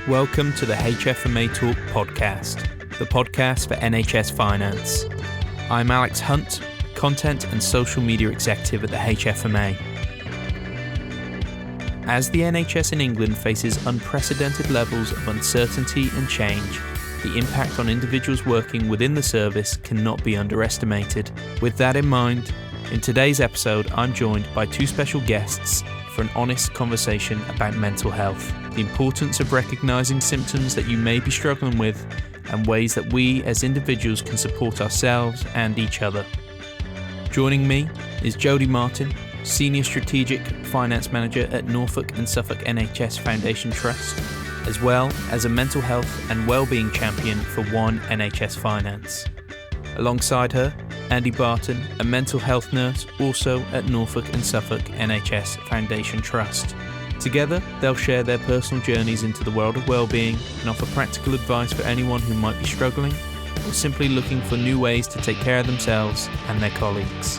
Welcome to the HFMA Talk podcast, the podcast for NHS Finance. I'm Alex Hunt, Content and Social Media Executive at the HFMA. As the NHS in England faces unprecedented levels of uncertainty and change, the impact on individuals working within the service cannot be underestimated. With that in mind, in today's episode, I'm joined by two special guests for an honest conversation about mental health, the importance of recognising symptoms that you may be struggling with, and ways that we as individuals can support ourselves and each other. Joining me is Jodi Martin, Senior Strategic Finance Manager at Norfolk and Suffolk NHS Foundation Trust, as well as a mental health and wellbeing champion for One NHS Finance. Alongside her, Andy Barton, a mental health nurse also at Norfolk and Suffolk NHS Foundation Trust. Together, they'll share their personal journeys into the world of wellbeing and offer practical advice for anyone who might be struggling or simply looking for new ways to take care of themselves and their colleagues.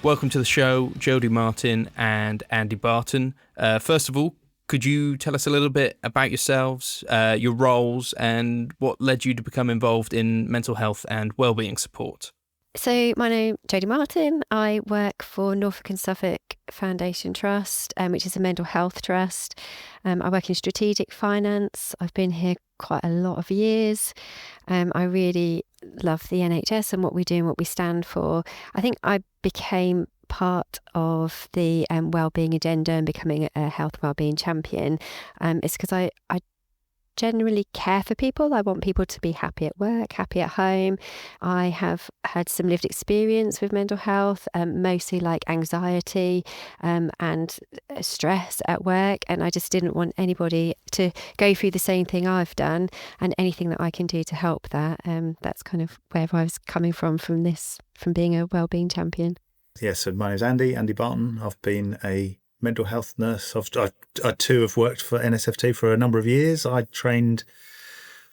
Welcome to the show, Jodi Martin and Andy Barton. First of all, could you tell us a little bit about yourselves, your roles, and what led you to become involved in mental health and wellbeing support? So my name is Jodi Martin. I work for Norfolk and Suffolk Foundation Trust, which is a mental health trust. I work in strategic finance. I've been here quite a lot of years. I really love the NHS and what we do and what we stand for. I think I became part of the wellbeing agenda and becoming a health wellbeing champion is because I generally care for people. I want people to be happy at work, happy at home. I have had some lived experience with mental health, mostly like anxiety and stress at work. And I just didn't want anybody to go through the same thing I've done, and anything that I can do to help that. That's kind of where I was coming from being a wellbeing champion. Yeah, so my name's Andy Barton. I've been a mental health nurse. I too have worked for NSFT for a number of years. I trained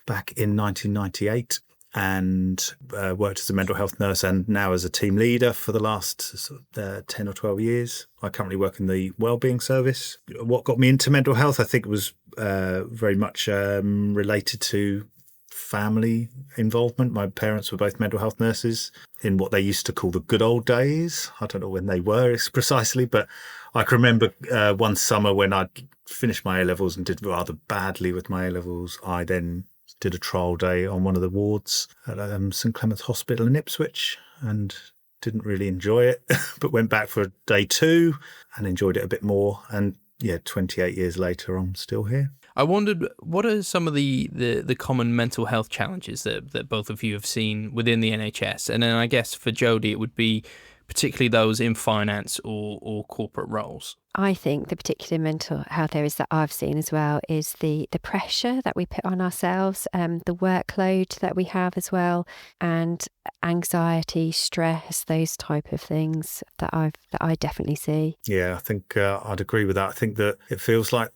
back in 1998 and worked as a mental health nurse, and now as a team leader for the last 10 or 12 years. I currently work in the wellbeing service. What got me into mental health, I think, was very much related to family involvement. My parents were both mental health nurses in what they used to call the good old days. I don't know when they were precisely, but I can remember one summer when I'd finished my A-levels and did rather badly with my A-levels. I then did a trial day on one of the wards at St Clement's Hospital in Ipswich and didn't really enjoy it, but went back for day two and enjoyed it a bit more. And 28 years later, I'm still here. I wondered, what are some of the common mental health challenges that both of you have seen within the NHS? And then I guess for Jodi, it would be particularly those in finance or corporate roles. I think the particular mental health areas that I've seen as well is the pressure that we put on ourselves, the workload that we have as well, and anxiety, stress, those type of things that I definitely see. Yeah, I think I'd agree with that. I think that it feels like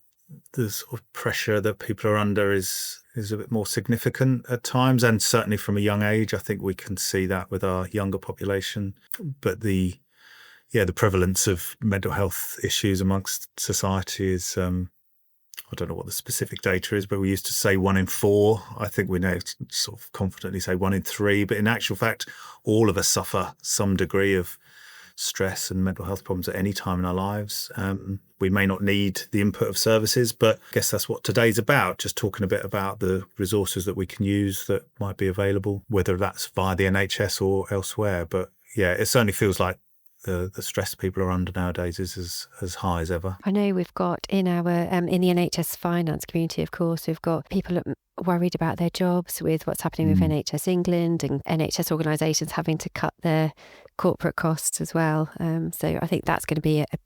the sort of pressure that people are under is a bit more significant at times, and certainly from a young age. I think we can see that with our younger population. But the prevalence of mental health issues amongst society is, I don't know what the specific data is, but we used to say 1 in 4. I think we now sort of confidently say 1 in 3. But in actual fact, all of us suffer some degree of stress and mental health problems at any time in our lives. We may not need the input of services, but I guess that's what today's about, just talking a bit about the resources that we can use that might be available, whether that's via the NHS or elsewhere. But yeah, it certainly feels like the stress people are under nowadays is as high as ever. I know we've got in our in the NHS finance community, of course, we've got people worried about their jobs with what's happening with NHS England and NHS organisations having to cut their corporate costs as well. So I think that's going to be a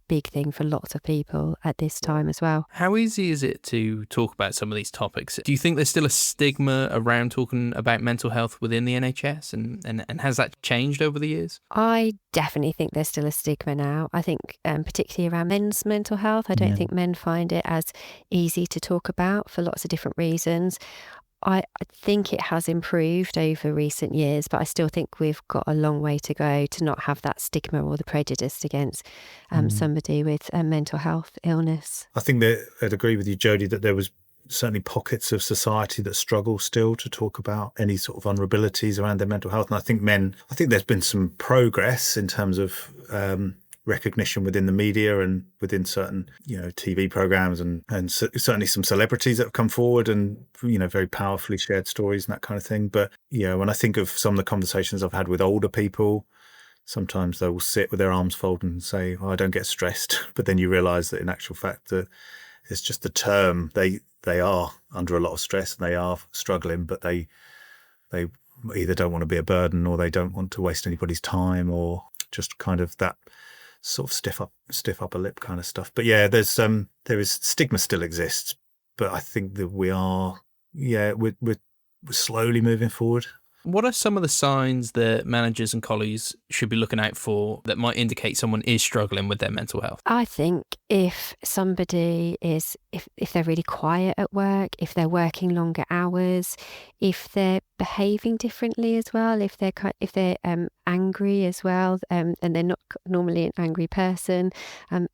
big thing for lots of people at this time as well. How easy is it to talk about some of these topics? Do you think there's still a stigma around talking about mental health within the NHS, and has that changed over the years? I definitely think there's still a stigma now. I think particularly around men's mental health, I don't think men find it as easy to talk about for lots of different reasons. I think it has improved over recent years, but I still think we've got a long way to go to not have that stigma or the prejudice against somebody with a mental health illness. I think that I'd agree with you, Jodi, that there was certainly pockets of society that struggle still to talk about any sort of vulnerabilities around their mental health. And I think there's been some progress in terms of recognition within the media and within certain, TV programs and certainly some celebrities that have come forward and, very powerfully shared stories and that kind of thing. But, when I think of some of the conversations I've had with older people, sometimes they will sit with their arms folded and say, I don't get stressed. But then you realise that in actual fact that it's just the term. They are under a lot of stress and they are struggling, but they either don't want to be a burden or they don't want to waste anybody's time or just kind of that sort of stiff upper lip kind of stuff. But yeah, there is stigma still exists, but I think that we're slowly moving forward. What are some of the signs that managers and colleagues should be looking out for that might indicate someone is struggling with their mental health? I think if somebody is, if they're really quiet at work, if they're working longer hours, if they're behaving differently as well, if they're angry as well, and they're not normally an angry person, and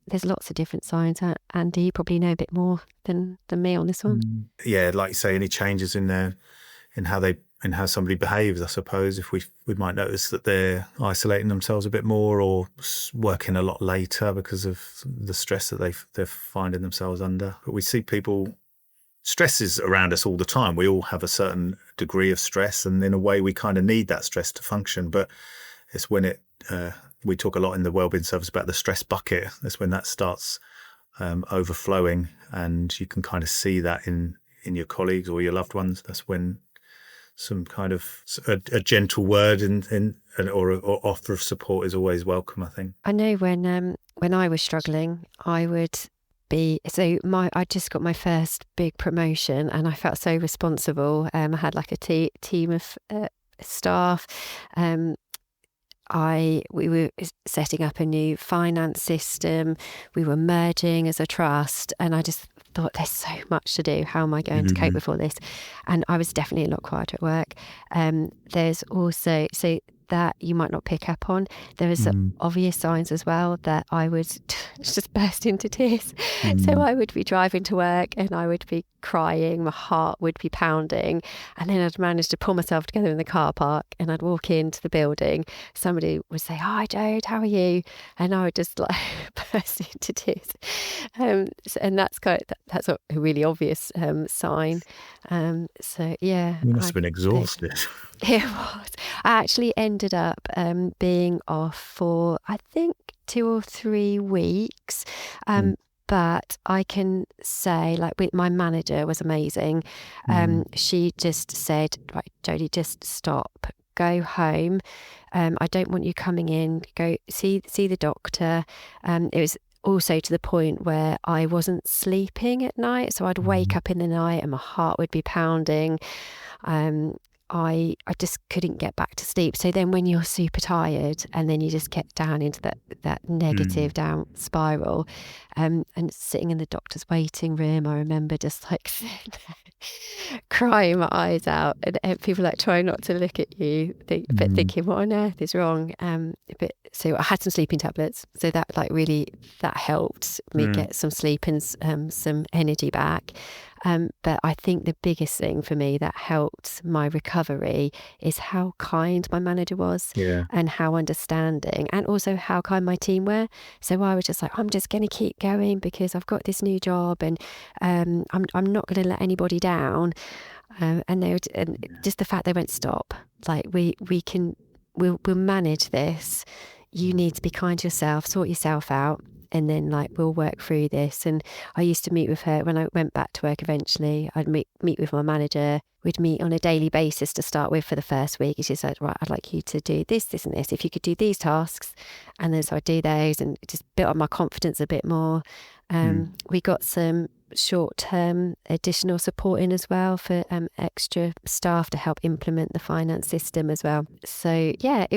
there's lots of different signs. Andy, you probably know a bit more than me on this one. Yeah, like you say, any changes in how somebody behaves, I suppose. If we might notice that they're isolating themselves a bit more or working a lot later because of the stress that they're finding themselves under. But we see stress is around us all the time. We all have a certain degree of stress, and in a way we kind of need that stress to function. But it's when we talk a lot in the wellbeing service about the stress bucket. That's when that starts overflowing, and you can kind of see that in your colleagues or your loved ones. That's when some kind of a gentle word or offer of support is always welcome, I think. I know when I was struggling, I would be I just got my first big promotion and I felt so responsible. I had like a team of staff. We were setting up a new finance system. We were merging as a trust, and I just thought, there's so much to do. How am I going to cope with all this? And I was definitely a lot quieter at work. There's also, so that you might not pick up on, there was obvious signs as well that I would just burst into tears. So I would be driving to work and I would be crying, my heart would be pounding, and then I'd manage to pull myself together in the car park and I'd walk into the building. Somebody would say, "Hi Jode, how are you?" And I would just like burst into tears. And that's a really obvious sign. So yeah, You must have been exhausted. It was. I actually ended up being off for, I think, 2 or 3 weeks. But I can say, my manager was amazing. She just said, "Right, Jodi, just stop. Go home. I don't want you coming in. Go see the doctor." It was also to the point where I wasn't sleeping at night. So I'd wake up in the night and my heart would be pounding. I just couldn't get back to sleep. So then when you're super tired and then you just get down into that negative down spiral, and sitting in the doctor's waiting room, I remember just like crying my eyes out, and people like trying not to look at you, but thinking, what on earth is wrong? But so I had some sleeping tablets, so that that helped me get some sleep and some energy back. But I think the biggest thing for me that helped my recovery is how kind my manager was, and how understanding, and also how kind my team were. So I was just like, I'm just going to keep going because I've got this new job, and I'm not going to let anybody down. And they would, and just the fact they won't stop. Like we'll manage this. You need to be kind to yourself, sort yourself out. And then we'll work through this. And I used to meet with her when I went back to work eventually. I'd meet with my manager. We'd meet on a daily basis to start with for the first week. And she said, "Right, I'd like you to do this, this and this. If you could do these tasks." And then so I'd do those and just built up my confidence a bit more. We got some short-term additional support in as well for extra staff to help implement the finance system as well. So yeah,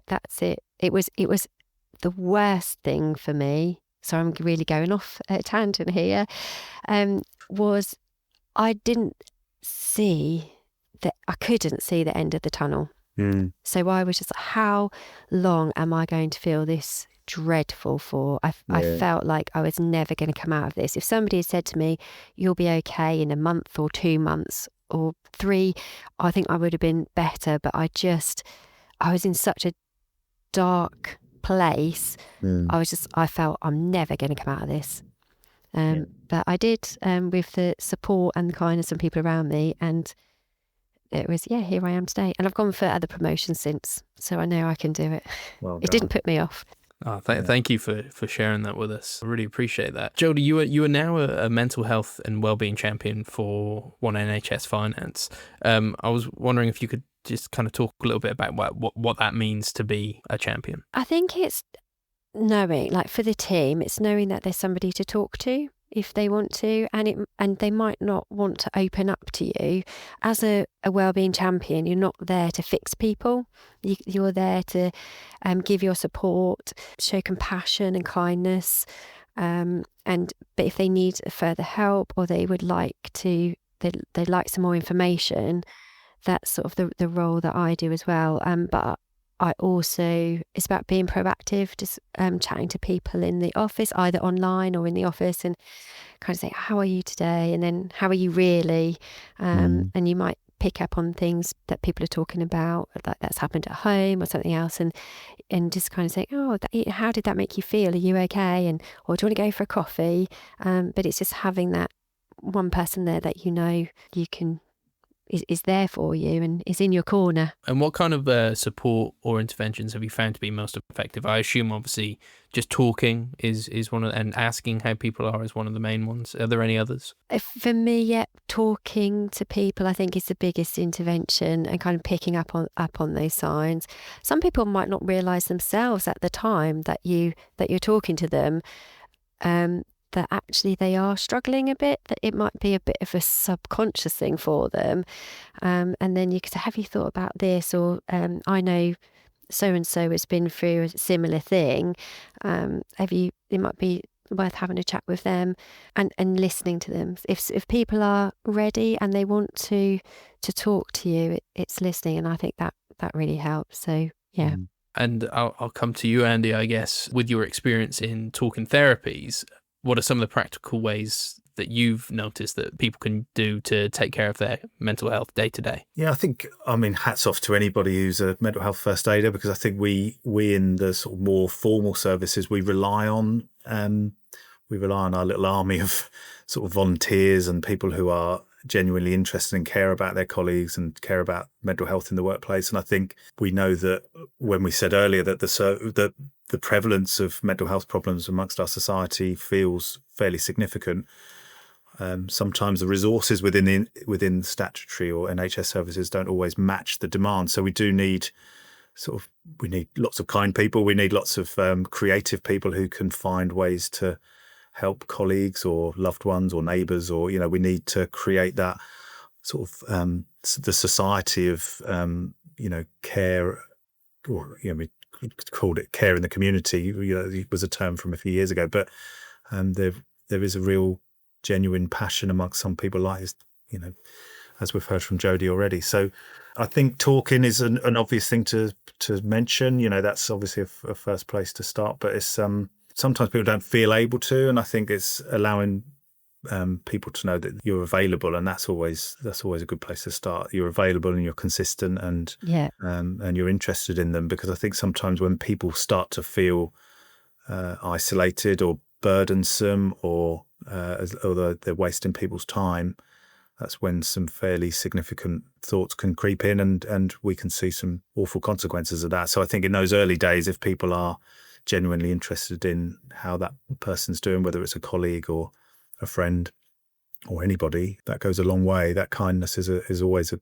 that's it. It was the worst thing for me. So I'm really going off at a tangent here. Was I didn't see that I couldn't see the end of the tunnel. So I was just like, how long am I going to feel this dreadful for? I felt like I was never going to come out of this. If somebody had said to me, you'll be okay in a month or 2 months or 3, I think I would have been better. But I was in such a dark place. I felt I'm never going to come out of this. But I did, with the support and the kindness of people around me, and it was, here I am today. And I've gone for other promotions since, so I know I can do it. Well it didn't put me off. Oh, thank you for sharing that with us. I really appreciate that. Jodi, you are now a mental health and wellbeing champion for One NHS Finance. I was wondering if you could just kind of talk a little bit about what that means to be a champion. I think it's knowing, like for the team, it's knowing that there's somebody to talk to if they want to, and they might not want to open up to you. As a wellbeing champion, you're not there to fix people. You're there to give your support, show compassion and kindness, but if they need further help or they would like to, they'd like some more information, that's sort of the role that I do as well. But I also, it's about being proactive, just chatting to people in the office, either online or in the office, and kind of say, how are you today? And then, how are you really? And you might pick up on things that people are talking about, like that's happened at home or something else, and just kind of say, how did that make you feel? Are you okay? Or do you want to go for a coffee? But it's just having that one person there that you can is there for you and is in your corner. And what kind of support or interventions have you found to be most effective? I assume obviously just talking is one of, and asking how people are is one of the main ones. Are there any others? For me, talking to people I think is the biggest intervention, and kind of picking up on those signs. Some people might not realise themselves at the time that you're talking to them, that actually they are struggling a bit, that it might be a bit of a subconscious thing for them. And then you could say, have you thought about this? Or I know so-and-so has been through a similar thing. It might be worth having a chat with them and listening to them. If people are ready and they want to talk to you, it's listening. And I think that really helps. So, yeah. And I'll come to you, Andy, I guess, with your experience in talking therapies. What are some of the practical ways that you've noticed that people can do to take care of their mental health day to day? Yeah, hats off to anybody who's a mental health first aider, because I think we in the sort of more formal services, we rely on our little army of sort of volunteers and people who are genuinely interested and care about their colleagues and care about mental health in the workplace. And I think we know that when we said earlier that the prevalence of mental health problems amongst our society feels fairly significant, sometimes the resources within statutory or NHS services don't always match the demand. So we need lots of kind people. We need lots of creative people who can find ways to help colleagues or loved ones or neighbours, or we need to create that sort of the society of care, or we called it care in the community. It was a term from a few years ago, but there is a real genuine passion amongst some people, like as we've heard from Jodi already. So I think talking is an obvious thing to mention. That's obviously a first place to start, but it's sometimes people don't feel able to, and I think it's allowing people to know that you're available, and that's always a good place to start. You're available and you're consistent, and you're interested in them, because I think sometimes when people start to feel isolated or burdensome, or they're wasting people's time, that's when some fairly significant thoughts can creep in, and we can see some awful consequences of that. So I think in those early days, if people are genuinely interested in how that person's doing, whether it's a colleague or a friend or anybody, that goes a long way. That kindness is always a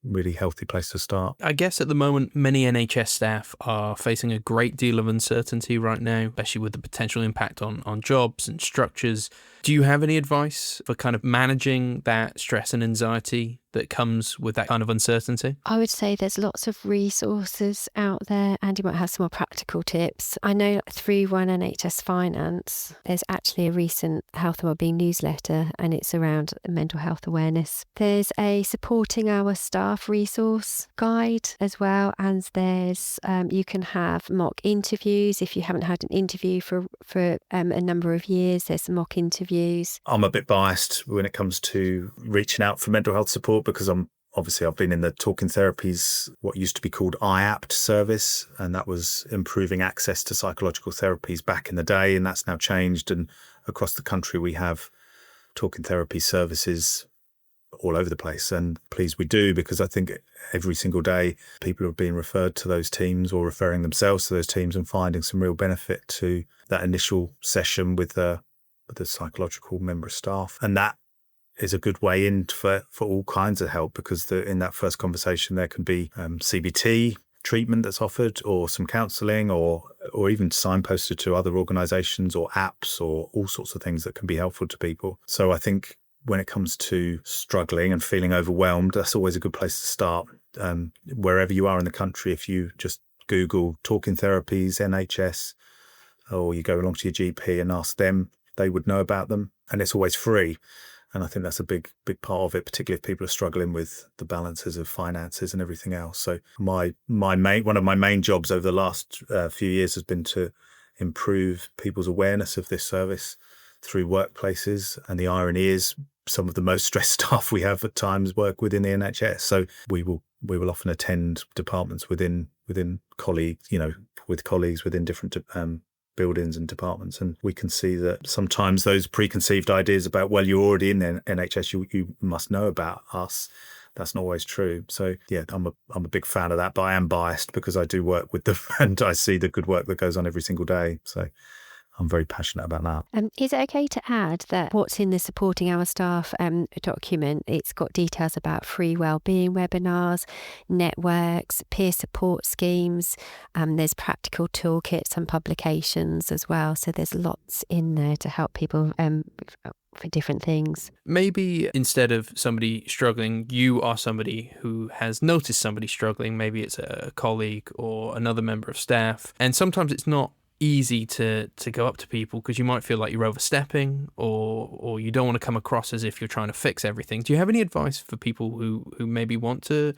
really healthy place to start. I guess at the moment, many NHS staff are facing a great deal of uncertainty right now, especially with the potential impact on jobs and structures. Do you have any advice for kind of managing that stress and anxiety that comes with that kind of uncertainty? I would say there's lots of resources out there. Andy might have some more practical tips. I know through One NHS Finance, there's actually a recent health and wellbeing newsletter, and it's around mental health awareness. There's a supporting our staff resource guide as well, and there's you can have mock interviews if you haven't had an interview for a number of years. There's some mock interviews. I'm a bit biased when it comes to reaching out for mental health support because I've been in the talking therapies, what used to be called IAPT service, and that was improving access to psychological therapies back in the day, and that's now changed. And across the country, we have talking therapy services all over the place, and pleased we do, because I think every single day people are being referred to those teams or referring themselves to those teams and finding some real benefit to that initial session with the psychological member of staff. And that is a good way in for all kinds of help, because in that first conversation there can be CBT treatment that's offered, or some counselling, or even signposted to other organisations or apps or all sorts of things that can be helpful to people. So I think when it comes to struggling and feeling overwhelmed, that's always a good place to start. Wherever you are in the country, if you just Google talking therapies, NHS, or you go along to your GP and ask them, they would know about them, and it's always free. And I think that's a big part of it, particularly if people are struggling with the balances of finances and everything else. So one of my main jobs over the last few years has been to improve people's awareness of this service through workplaces. And the irony is, some of the most stressed staff we have at times work within the NHS. So we will often attend departments within colleagues, with colleagues within different buildings and departments, and we can see that sometimes those preconceived ideas about, well, you're already in the NHS, you must know about us, that's not always true. So yeah, I'm a big fan of that, but I am biased because I do work with them and I see the good work that goes on every single day. So I'm very passionate about that. Is it okay to add that what's in the Supporting Our Staff document, it's got details about free wellbeing webinars, networks, peer support schemes, there's practical toolkits and publications as well. So there's lots in there to help people for different things. Maybe instead of somebody struggling, you are somebody who has noticed somebody struggling. Maybe it's a colleague or another member of staff. And sometimes it's not easy to go up to people because you might feel like you're overstepping, or you don't want to come across as if you're trying to fix everything. Do you have any advice for people who maybe want to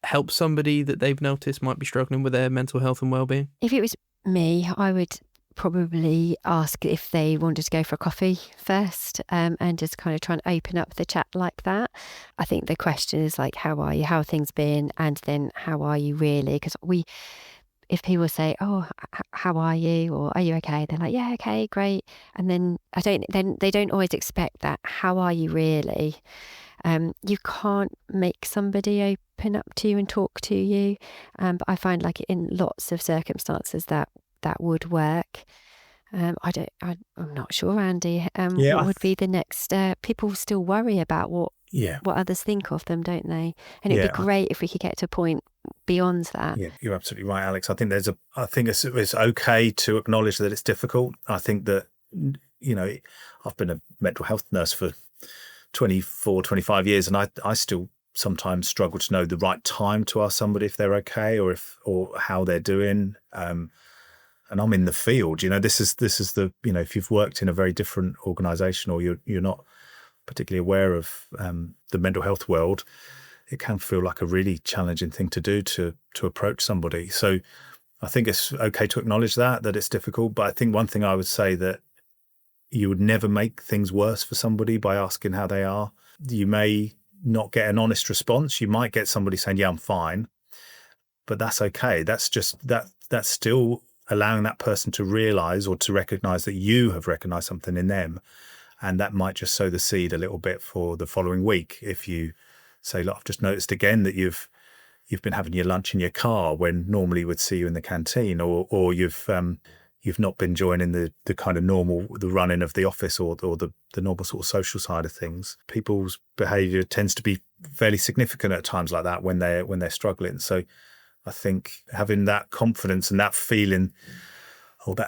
help somebody that they've noticed might be struggling with their mental health and well-being? If it was me, I would probably ask if they wanted to go for a coffee first, and just kind of try and open up the chat like that. I think the question is like, how are you? How have things been? And then how are you really? Because if people say, "Oh, how are you?" or "Are you okay?" they're like, "Yeah, okay, great." And then they don't always expect that. How are you really? You can't make somebody open up to you and talk to you, but I find like in lots of circumstances that would work. I'm not sure, Andy. What would be the next? People still worry about what others think of them, don't they? And it'd be great if we could get to a point beyond that. Yeah, you're absolutely right, Alex. I think it's okay to acknowledge that it's difficult. I think that, I've been a mental health nurse for 24, 25 years, and I still sometimes struggle to know the right time to ask somebody if they're okay or how they're doing. And I'm in the field, this is the, if you've worked in a very different organisation, or you're not particularly aware of the mental health world, it can feel like a really challenging thing to do to approach somebody. So I think it's okay to acknowledge that it's difficult. But I think one thing I would say, that you would never make things worse for somebody by asking how they are. You may not get an honest response. You might get somebody saying, "Yeah, I'm fine," but that's okay. That's just that's still allowing that person to realise or to recognise that you have recognised something in them. And that might just sow the seed a little bit for the following week. If you say, "Look, I've just noticed again that you've been having your lunch in your car when normally we'd see you in the canteen, or you've not been joining the kind of normal, the running of the office or the normal sort of social side of things." People's behaviour tends to be fairly significant at times like that when they're struggling. So I think having that confidence and that feeling,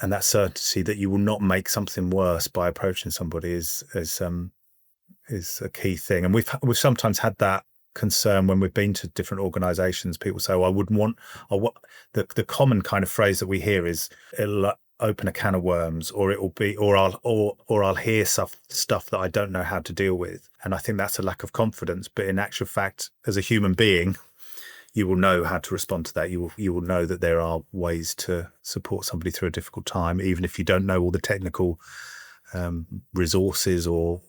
and that certainty that you will not make something worse by approaching somebody is a key thing. And we've sometimes had that concern when we've been to different organisations. People say, well, the common kind of phrase that we hear is it'll open a can of worms, or it will be, or I'll hear stuff that I don't know how to deal with. And I think that's a lack of confidence. But in actual fact, as a human being, you will know how to respond to that. You will know that there are ways to support somebody through a difficult time, even if you don't know all the technical resources or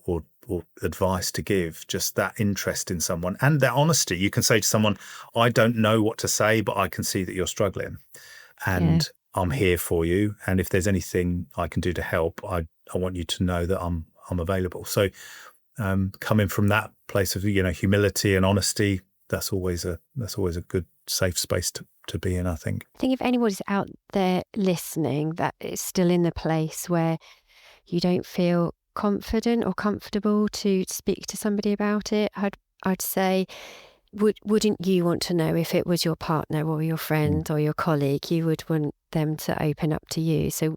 advice to give. Just that interest in someone and that honesty. You can say to someone, I don't know what to say, but I can see that you're struggling, and I'm here for you. And if there's anything I can do to help, I want you to know that I'm available. So coming from that place of humility and honesty, that's always a good safe space to be in, I think. I think if anybody's out there listening that is still in the place where you don't feel confident or comfortable to speak to somebody about it, I'd say, wouldn't you want to know if it was your partner or your friend or your colleague? You would want them to open up to you. So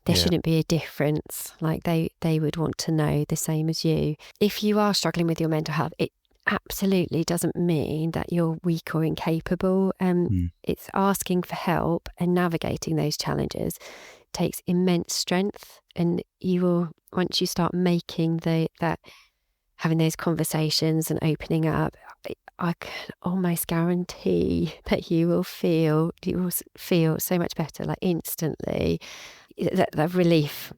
there shouldn't be a difference. Like they would want to know the same as you. If you are struggling with your mental health, it absolutely doesn't mean that you're weak or incapable. It's asking for help and navigating those challenges takes immense strength, and you will, once you start making having those conversations and opening up, I can almost guarantee that you will feel so much better, like instantly. That relief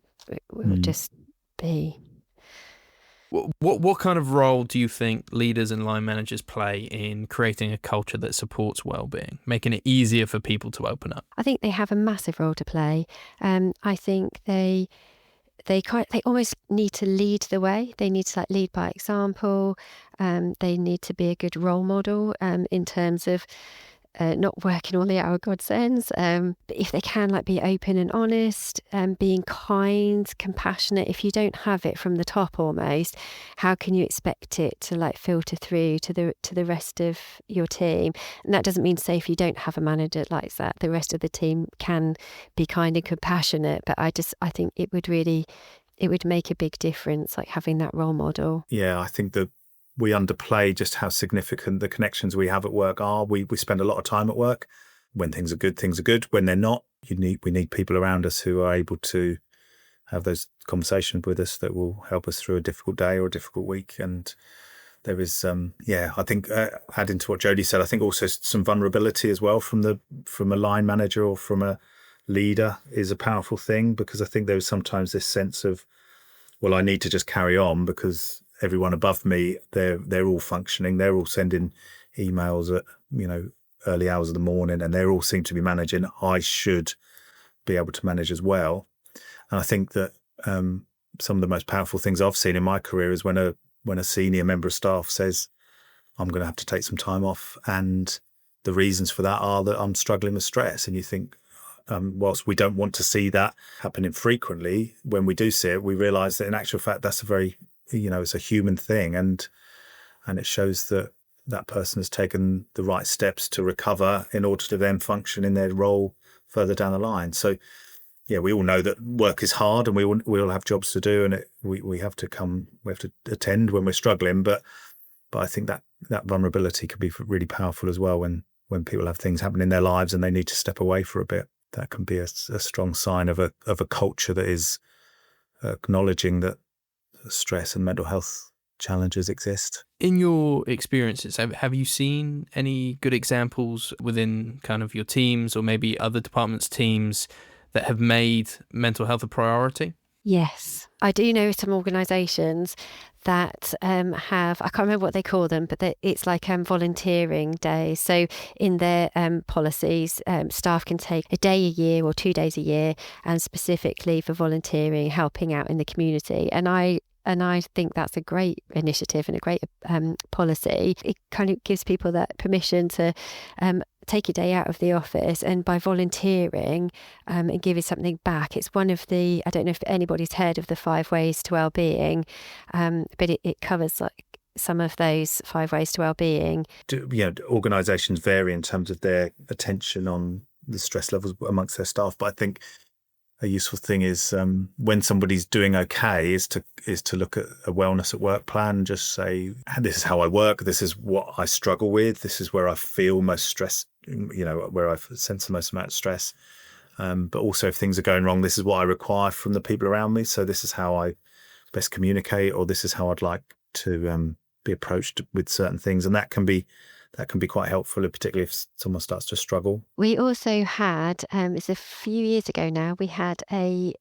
will just be. What kind of role do you think leaders and line managers play in creating a culture that supports well-being, making it easier for people to open up? I think they have a massive role to play. I think they almost need to lead the way. They need to lead by example. They need to be a good role model in terms of not working all the hour God sends. But if they can, be open and honest, being kind, compassionate. If you don't have it from the top, almost, how can you expect it to filter through to the rest of your team? And that doesn't mean to say if you don't have a manager like that, the rest of the team can be kind and compassionate. But I think it would make a big difference, having that role model. Yeah, I think that we underplay just how significant the connections we have at work are. We spend a lot of time at work. When things are good, things are good. When they're not, we need people around us who are able to have those conversations with us that will help us through a difficult day or a difficult week. And there is, I think adding to what Jodi said, I think also some vulnerability as well from a line manager or from a leader is a powerful thing, because I think there is sometimes this sense of, well, I need to just carry on because everyone above me, they're all functioning, they're all sending emails at early hours of the morning, and they all seem to be managing. I should be able to manage as well. And I think that some of the most powerful things I've seen in my career is when a senior member of staff says, I'm going to have to take some time off, and the reasons for that are that I'm struggling with stress. And you think, whilst we don't want to see that happening frequently, when we do see it, we realise that in actual fact that's a very it's a human thing, and it shows that person has taken the right steps to recover in order to then function in their role further down the line. So we all know that work is hard, and we all have jobs to do, and we have to attend when we're struggling. But I think that vulnerability can be really powerful as well when people have things happen in their lives and they need to step away for a bit. That can be a strong sign of a culture that is acknowledging that stress and mental health challenges exist. In your experiences, have you seen any good examples within kind of your teams or maybe other departments' teams that have made mental health a priority? Yes, I do know some organisations that have, I can't remember what they call them, but it's volunteering days. So in their policies, staff can take a day a year or 2 days a year, and specifically for volunteering, helping out in the community. And I think that's a great initiative and a great policy. It kind of gives people that permission to take a day out of the office, and by volunteering and giving something back. It's one of the, I don't know if anybody's heard of the 5 ways to wellbeing, but it covers some of those 5 ways to wellbeing. Organisations vary in terms of their attention on the stress levels amongst their staff, but I think a useful thing is when somebody's doing okay is to look at a wellness at work plan and just say, this is how I work, this is what I struggle with, this is where I feel most stress, where I sense the most amount of stress. But also if things are going wrong, this is what I require from the people around me. So this is how I best communicate, or this is how I'd like to be approached with certain things. And that can be quite helpful, particularly if someone starts to struggle. We also had, it's a few years ago now, we had a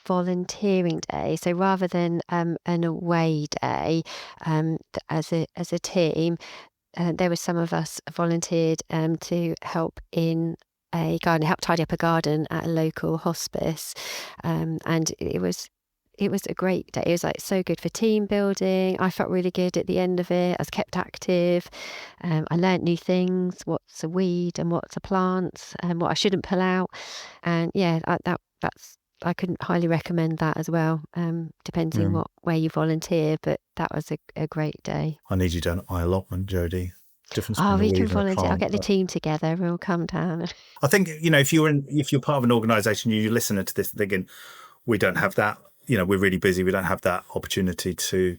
volunteering day. So rather than an away day, as a team, there were some of us volunteered to help in a garden, help tidy up a garden at a local hospice, and it was a great day. It was like so good for team building. I felt really good at the end of it. I was kept active. I learnt new things, what's a weed and what's a plant, and what I shouldn't pull out. And yeah, I couldn't highly recommend that as well, depending where you volunteer. But that was a great day. I need you down at my allotment, Jodi. Difference Oh, between a we weed can and a volunteer. I'll plant, get the but team together. We'll come down. I think if you're part of an organisation, you listen to this thinking, we don't have that. We're really busy. We don't have that opportunity to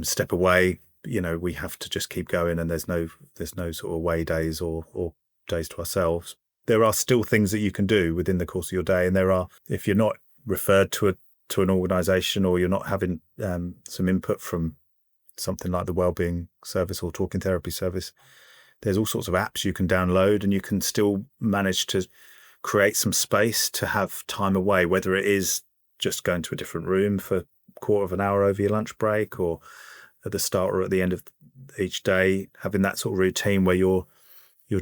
step away. We have to just keep going, and there's no sort of away days or days to ourselves. There are still things that you can do within the course of your day, and there are, if you're not referred to an organisation, or you're not having some input from something like the wellbeing service or talking therapy service, there's all sorts of apps you can download, and you can still manage to create some space to have time away, whether it is just going to a different room for a quarter of an hour over your lunch break, or at the start or at the end of each day, having that sort of routine where you're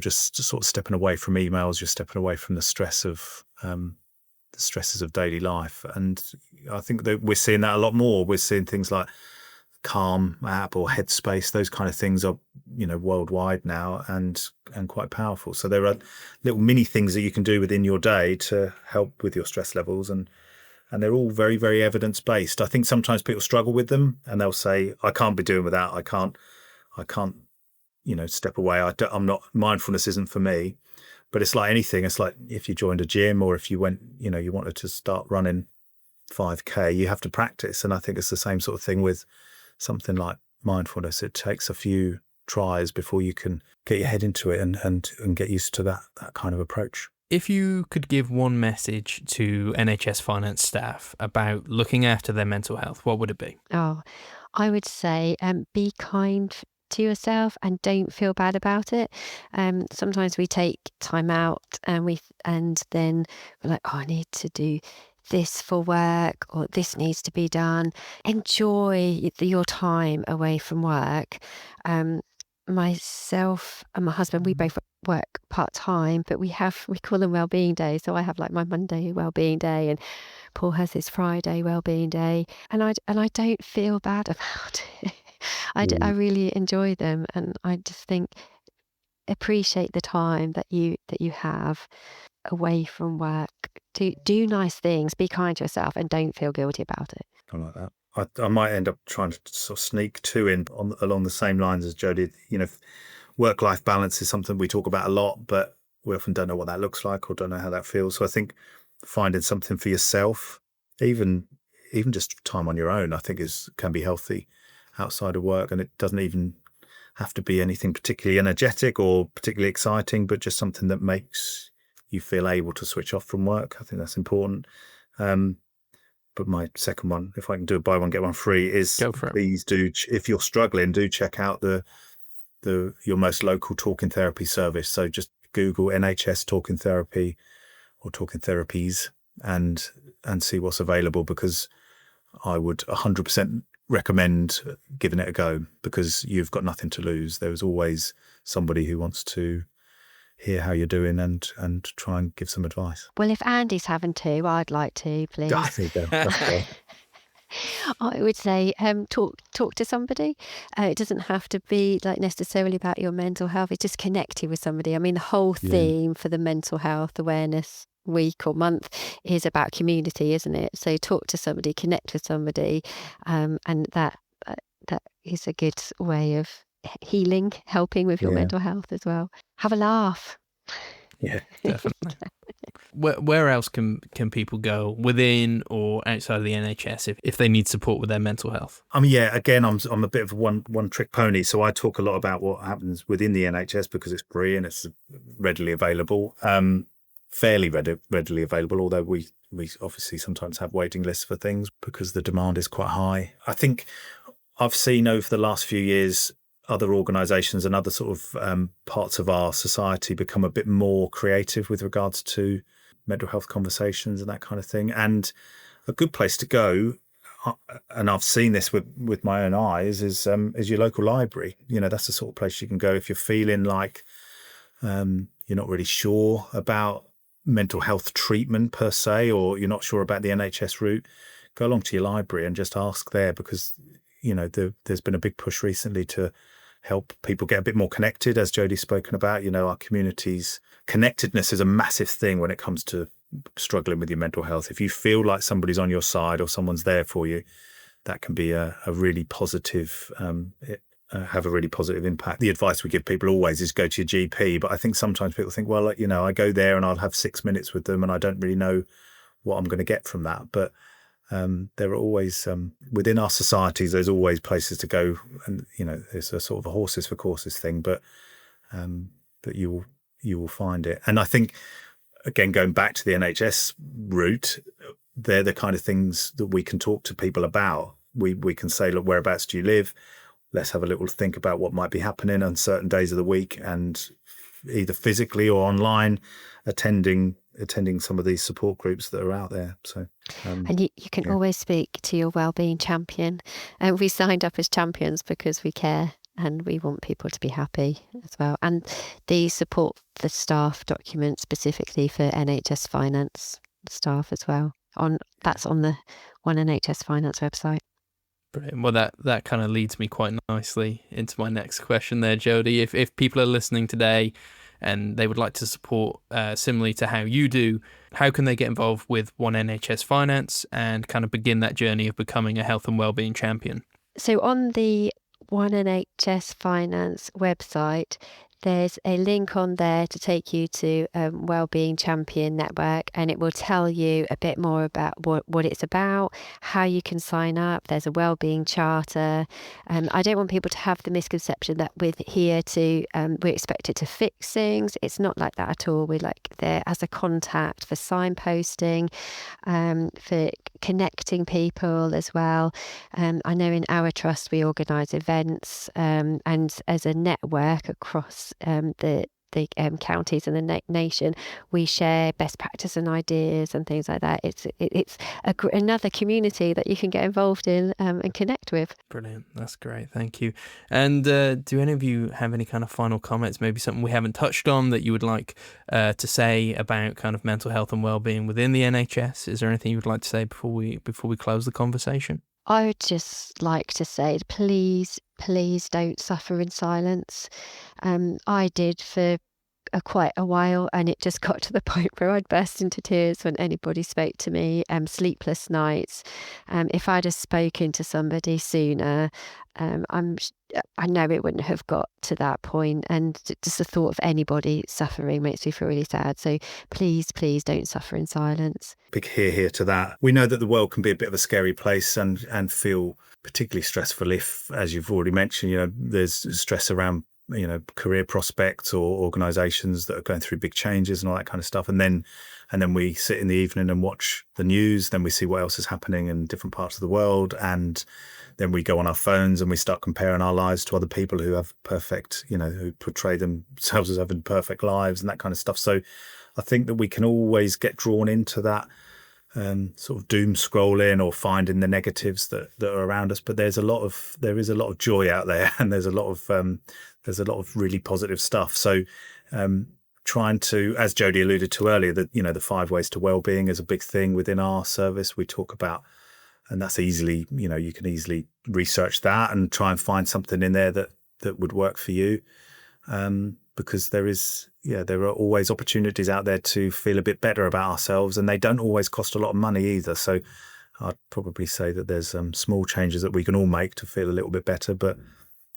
just sort of stepping away from emails, you're stepping away from the stresses of daily life. And I think that we're seeing that a lot more. We're seeing things like Calm app or Headspace. Those kind of things are worldwide now and quite powerful. So there are little mini things that you can do within your day to help with your stress levels, and they're all very, very evidence based. I think sometimes people struggle with them, and they'll say, I can't be doing without, I can't step away, I'm not, mindfulness isn't for me. But it's like anything. It's like if you joined a gym, or if you went, you wanted to start running 5K, you have to practice. And I think it's the same sort of thing with something like mindfulness. It takes a few tries before you can get your head into it and get used to that kind of approach. If you could give one message to NHS Finance staff about looking after their mental health, what would it be? Oh, I would say be kind to yourself and don't feel bad about it. Sometimes we take time out and then we're like, oh, I need to do this for work, or this needs to be done. Enjoy your time away from work. Myself and my husband, we both work part-time, but we call them wellbeing days. So I have like my Monday wellbeing day, and Paul has his Friday wellbeing day, and I don't feel bad about it. I really enjoy them, and I just think appreciate the time that you have away from work. Do nice things, be kind to yourself, and don't feel guilty about it. I like that. I might end up trying to sort of sneak two in along the same lines as Jodi. Work-life balance is something we talk about a lot, but we often don't know what that looks like or don't know how that feels. So I think finding something for yourself, even just time on your own, I think can be healthy outside of work. And it doesn't even have to be anything particularly energetic or particularly exciting, but just something that makes you feel able to switch off from work. I think that's important. But my second one, if I can do a buy one get one free, is please do, if you're struggling, do check out your most local talking therapy service. So just Google NHS talking therapy or talking therapies and see what's available, because I would 100% recommend giving it a go, because you've got nothing to lose. There's always somebody who wants to hear how you're doing and try and give some advice. Well, if Andy's having to, I'd like to, please. There you go. That's great. I would say talk to somebody. It doesn't have to be like necessarily about your mental health. It's just connecting with somebody. I mean, the whole theme for the Mental Health Awareness Week or month is about community, isn't it? So talk to somebody, connect with somebody, and that is a good way of healing, helping with your mental health as well. Have a laugh. Yeah, definitely. where else can people go within or outside of the NHS if they need support with their mental health? I mean, yeah, again, I'm a bit of a one trick pony. So I talk a lot about what happens within the NHS because it's free and it's readily available, fairly readily available, although we obviously sometimes have waiting lists for things because the demand is quite high. I think I've seen over the last few years other organisations and other sort of parts of our society become a bit more creative with regards to mental health conversations and that kind of thing. And a good place to go, and I've seen this with my own eyes, is your local library. You know, that's the sort of place you can go if you're feeling like you're not really sure about mental health treatment per se, or you're not sure about the NHS route. Go along to your library and just ask there, because you know there's been a big push recently to help people get a bit more connected, as Jodi's spoken about. You know, our communities connectedness is a massive thing when it comes to struggling with your mental health. If you feel like somebody's on your side or someone's there for you, that can be a really positive have a really positive impact. The advice we give people always is go to your GP, but I think sometimes people think, well, you know, I go there and I'll have 6 minutes with them and I don't really know what I'm going to get from that. But there are always within our societies, there's always places to go, and you know, there's a sort of a horses for courses thing, but you will find it. And I think, again, going back to the NHS route, they're the kind of things that we can talk to people about. We can say, look, whereabouts do you live? Let's have a little think about what might be happening on certain days of the week, and either physically or online attending some of these support groups that are out there. So and you can always speak to your wellbeing champion. And we signed up as champions because we care and we want people to be happy as well. And the support for staff document specifically for NHS Finance staff as well. That's on the One NHS Finance website. Brilliant. Well, that kind of leads me quite nicely into my next question there, Jodi. If people are listening today and they would like to support similarly to how you do, how can they get involved with One NHS Finance and kind of begin that journey of becoming a health and wellbeing champion? So on the One NHS Finance website, there's a link on there to take you to Wellbeing Champion Network, and it will tell you a bit more about what it's about, how you can sign up. There's a wellbeing charter. I don't want people to have the misconception that we're here we're expected to fix things. It's not like that at all. We're like there as a contact for signposting, for connecting people as well. I know in our trust we organise events, and as a network across the counties and the nation, we share best practice and ideas and things like that. It's another community that you can get involved in and connect with. Brilliant. That's great. Thank you. And do any of you have any kind of final comments, maybe something we haven't touched on that you would like to say about kind of mental health and wellbeing within the NHS? Is there anything you would like to say before we close the conversation? I would just like to say, please don't suffer in silence. I did for quite a while, and it just got to the point where I'd burst into tears when anybody spoke to me. Sleepless nights. If I'd have spoken to somebody sooner, I know it wouldn't have got to that point. And just the thought of anybody suffering makes me feel really sad. So please don't suffer in silence. Big here to that. We know that the world can be a bit of a scary place and feel particularly stressful if, as you've already mentioned, you know, there's stress around, you know, career prospects or organisations that are going through big changes and all that kind of stuff. And then we sit in the evening and watch the news. Then we see what else is happening in different parts of the world. And then we go on our phones and we start comparing our lives to other people who have perfect, you know, who portray themselves as having perfect lives and that kind of stuff. So I think that we can always get drawn into that sort of doom scrolling or finding the negatives that are around us. But there is a lot of joy out there, and there's a lot of really positive stuff. So trying to, as Jodi alluded to earlier, that, you know, the 5 ways to wellbeing is a big thing within our service. We talk about, and that's easily, you know, you can easily research that and try and find something in there that would work for you. Because there are always opportunities out there to feel a bit better about ourselves, and they don't always cost a lot of money either. So I'd probably say that there's small changes that we can all make to feel a little bit better, but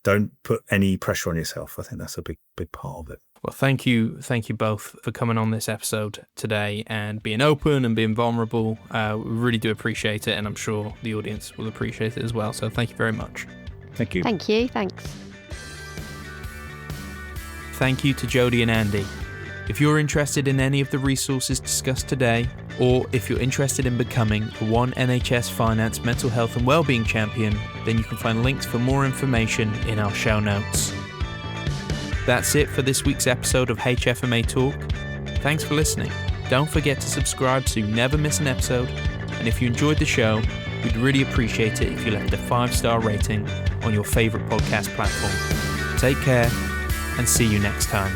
don't put any pressure on yourself. I think that's a big part of it. Well, thank you both for coming on this episode today and being open and being vulnerable. We really do appreciate it, and I'm sure the audience will appreciate it as well. So thank you very much. Thank you. Thank you. Thanks. Thank you to Jodi and Andy. If you're interested in any of the resources discussed today, or if you're interested in becoming a One NHS Finance mental health and wellbeing champion, then you can find links for more information in our show notes. That's it for this week's episode of HFMA Talk. Thanks for listening. Don't forget to subscribe so you never miss an episode. And if you enjoyed the show, we'd really appreciate it if you left a 5-star rating on your favourite podcast platform. Take care and see you next time.